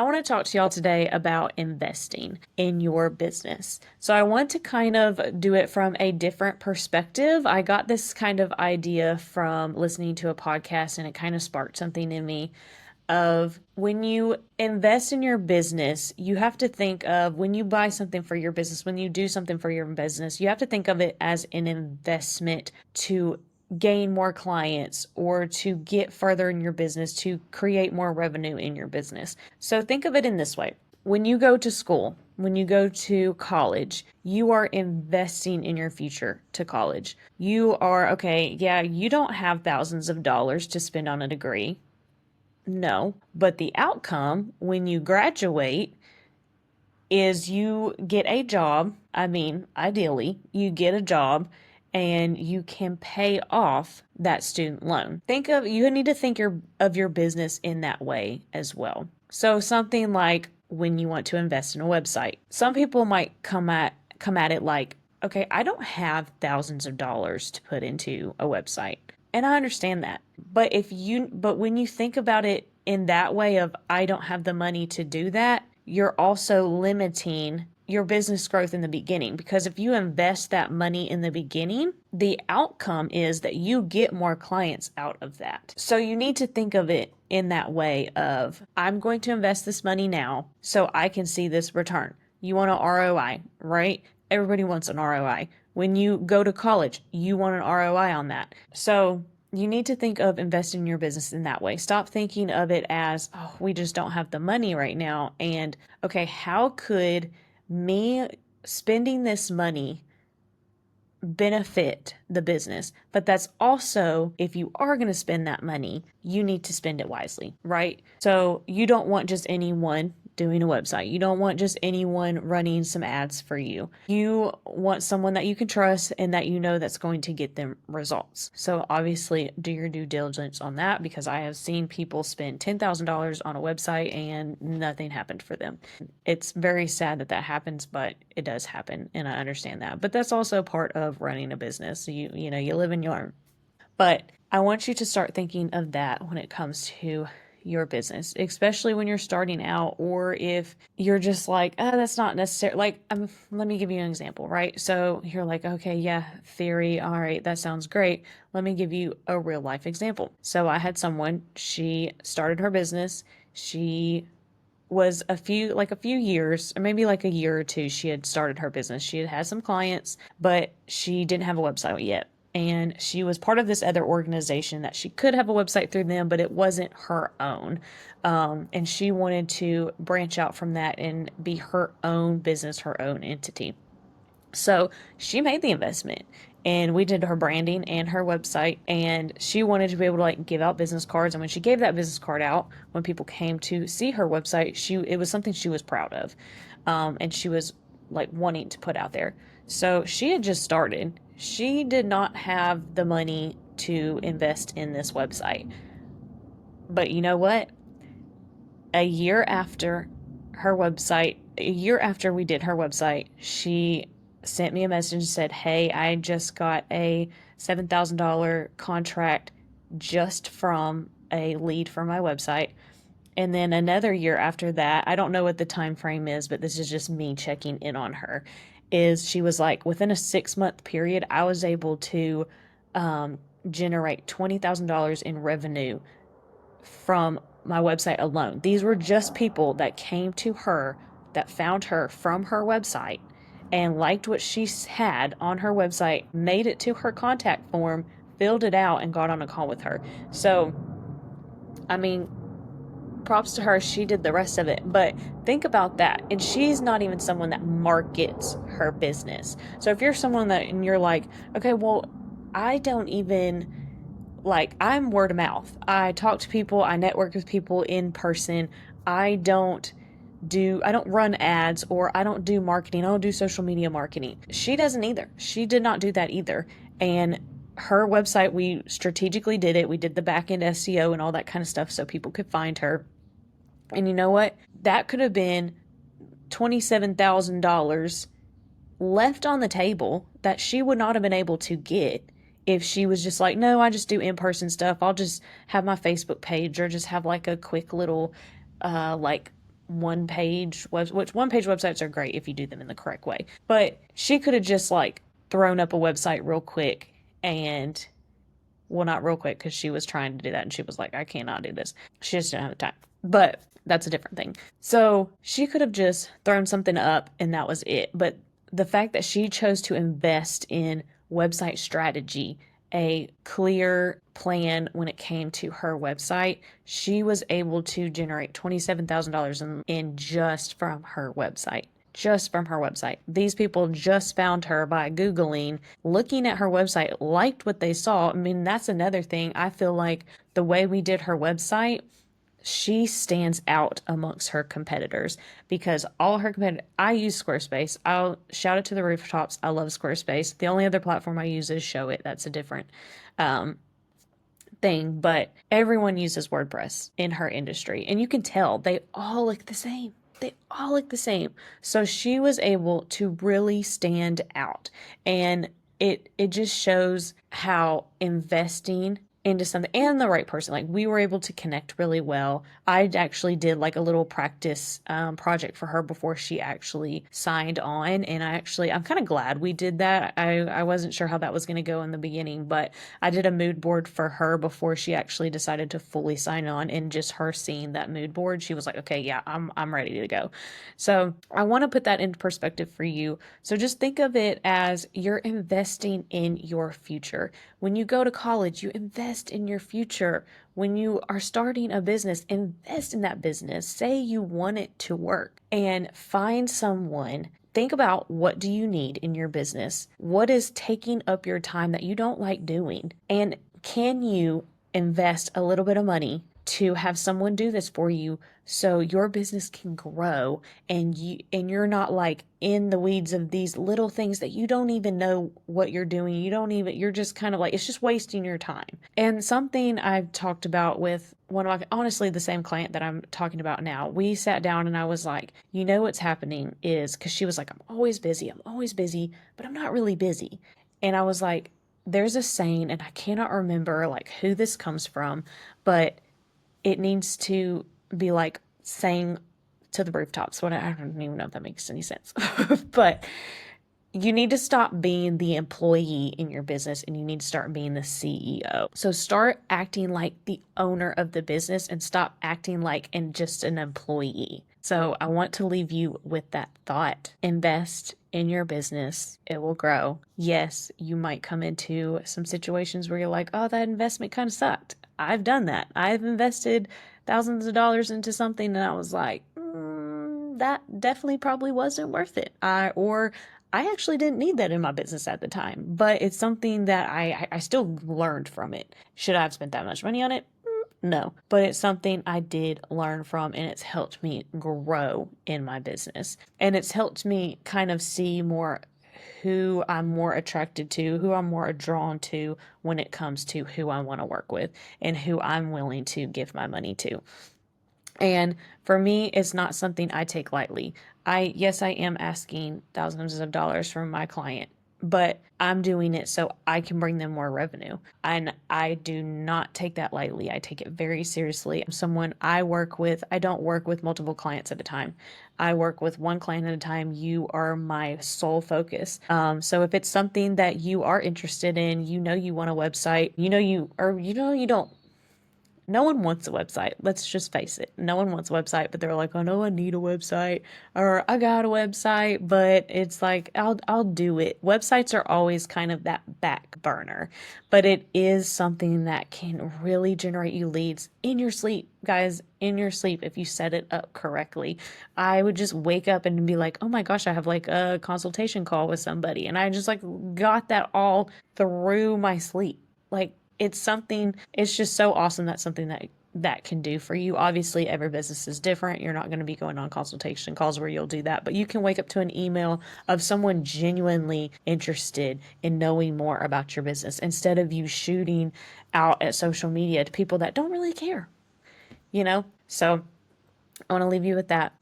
I want to talk to y'all today about investing in your business. So, I want to kind of do it from a different perspective. I got this kind of idea from listening to a podcast, and it kind of sparked something in me of when you invest in your business, you have to think of when you buy something for your business, when you do something for your business, you have to think of it as an investment to gain more clients or to get further in your business, to create more revenue in your business. So think of it in this way. When you go to school, when you go to college, you are investing in your future to college. You are, okay, yeah, you don't have thousands of dollars to spend on a degree. No, but the outcome when you graduate is you get a job. I mean, ideally, you get a job and you can pay off that student loan. You need to think of your business in that way as well. So something like when you want to invest in a website. Some people might come at it like, okay, I don't have thousands of dollars to put into a website. And I understand that. But when you think about it in that way of I don't have the money to do that, you're also limiting your business growth in the beginning, because if you invest that money in the beginning, the outcome is that you get more clients out of that. So you need to think of it in that way of I'm going to invest this money now so I can see this return. You want an ROI, right? Everybody wants an ROI. When you go to college, you want an ROI on that. So you need to think of investing in your business in that way. Stop thinking of it as, oh, we just don't have the money right now. And okay, how could me spending this money benefit the business? But that's also, if you are going to spend that money, you need to spend it wisely, right? So you don't want just anyone doing a website. You don't want just anyone running some ads for you. You want someone that you can trust and that you know that's going to get them results. So obviously do your due diligence on that, because I have seen people spend $10,000 on a website and nothing happened for them. It's very sad that that happens, but it does happen, and I understand that. But that's also part of running a business. You live and you learn. But I want you to start thinking of that when it comes to your business, especially when you're starting out, or if you're just like, oh, that's not necessary. Like, let me give you an example, right? So you're like, okay, yeah, theory. All right, that sounds great. Let me give you a real life example. So I had someone, she started her business. She was a few years, or maybe like a year or two, she had started her business. She had some clients, but she didn't have a website yet. And she was part of this other organization that she could have a website through them, but it wasn't her own. And she wanted to branch out from that and be her own business, her own entity. So she made the investment, and we did her branding and her website, and she wanted to be able to like give out business cards. And when she gave that business card out, when people came to see her website, it was something she was proud of. And she was like wanting to put out there. So she had just started. She did not have the money to invest in this website. But you know what? A year after a year after we did her website, she sent me a message and said, hey, I just got a $7,000 contract just from a lead from my website. And then another year after that, I don't know what the time frame is, but this is just me checking in on her, is she was like, within a 6-month period, I was able to generate $20,000 in revenue from my website alone. These were just people that came to her, that found her from her website and liked what she had on her website, made it to her contact form, filled it out, and got on a call with her. So, I mean, props to her. She did the rest of it. But think about that. And she's not even someone that markets her business. So if you're someone that, and you're like, okay, well, I don't even, like, I'm word of mouth. I talk to people, I network with people in person. I don't run ads, or I don't do marketing. I don't do social media marketing. She doesn't either. She did not do that either. And her website, we strategically did it. We did the back end SEO and all that kind of stuff so people could find her. And you know what? That could have been $27,000 left on the table that she would not have been able to get if she was just like, no, I just do in-person stuff. I'll just have my Facebook page, or just have like a quick little like one page web, which one page websites are great if you do them in the correct way. But she could have just like thrown up a website real quick and, well, not real quick because she was trying to do that and she was like, I cannot do this. She just didn't have the time. But that's a different thing. So she could have just thrown something up and that was it. But the fact that she chose to invest in website strategy, a clear plan when it came to her website, she was able to generate $27,000 in just from her website. Just from her website. These people just found her by Googling, looking at her website, liked what they saw. I mean, that's another thing. I feel like the way we did her website, she stands out amongst her competitors because all her competitors, I use Squarespace. I'll shout it to the rooftops. I love Squarespace. The only other platform I use is Show It. That's a different thing, but everyone uses WordPress in her industry, and you can tell they all look the same. They all look the same. So she was able to really stand out, and it just shows how investing into something and the right person, like we were able to connect really well. I actually did like a little practice project for her before she actually signed on, and I'm kind of glad we did that. I wasn't sure how that was going to go in the beginning, but I did a mood board for her before she actually decided to fully sign on, and just her seeing that mood board, she was like, okay, yeah, I'm ready to go. So I want to put that into perspective for you. So just think of it as you're investing in your future. When you go to college, you invest in your future. When you are starting a business, invest in that business. Say you want it to work and find someone. Think about, what do you need in your business? What is taking up your time that you don't like doing? And can you invest a little bit of money to have someone do this for you so your business can grow, and you're not like in the weeds of these little things that you don't even know what you're doing. You're just kind of like, it's just wasting your time. And something I've talked about with one of my, honestly, the same client that I'm talking about now, we sat down and I was like, what's happening is, because she was like, I'm always busy, but I'm not really busy. And I was like, there's a saying, and I cannot remember like who this comes from, but it needs to be like saying to the rooftops. What, I don't even know if that makes any sense, but you need to stop being the employee in your business and you need to start being the CEO. So start acting like the owner of the business and stop acting like just an employee. So I want to leave you with that thought. Invest in your business. It will grow. Yes, you might come into some situations where you're like, oh, that investment kind of sucked. I've done that. I've invested thousands of dollars into something and I was like, that definitely probably wasn't worth it. Or I actually didn't need that in my business at the time, but it's something that I still learned from it. Should I have spent that much money on it? No, but it's something I did learn from, and it's helped me grow in my business. And it's helped me kind of see more who I'm more attracted to, who I'm more drawn to when it comes to who I want to work with and who I'm willing to give my money to. And for me, it's not something I take lightly. Yes, I am asking thousands of dollars from my client, but I'm doing it so I can bring them more revenue. And I do not take that lightly. I take it very seriously. Someone I work with, I don't work with multiple clients at a time. I work with one client at a time. You are my sole focus. So if it's something that you are interested in, you want a website, you don't, no one wants a website. Let's just face it. No one wants a website, but they're like, "Oh no, I need a website," or "I got a website," but it's like, I'll do it. Websites are always kind of that back burner, but it is something that can really generate you leads in your sleep, guys, in your sleep if you set it up correctly. I would just wake up and be like, "Oh my gosh, I have like a consultation call with somebody," and I just like got that all through my sleep. Like, it's just so awesome. That's something that can do for you. Obviously, every business is different. You're not going to be going on consultation calls where you'll do that, but you can wake up to an email of someone genuinely interested in knowing more about your business instead of you shooting out at social media to people that don't really care, you know? So I want to leave you with that.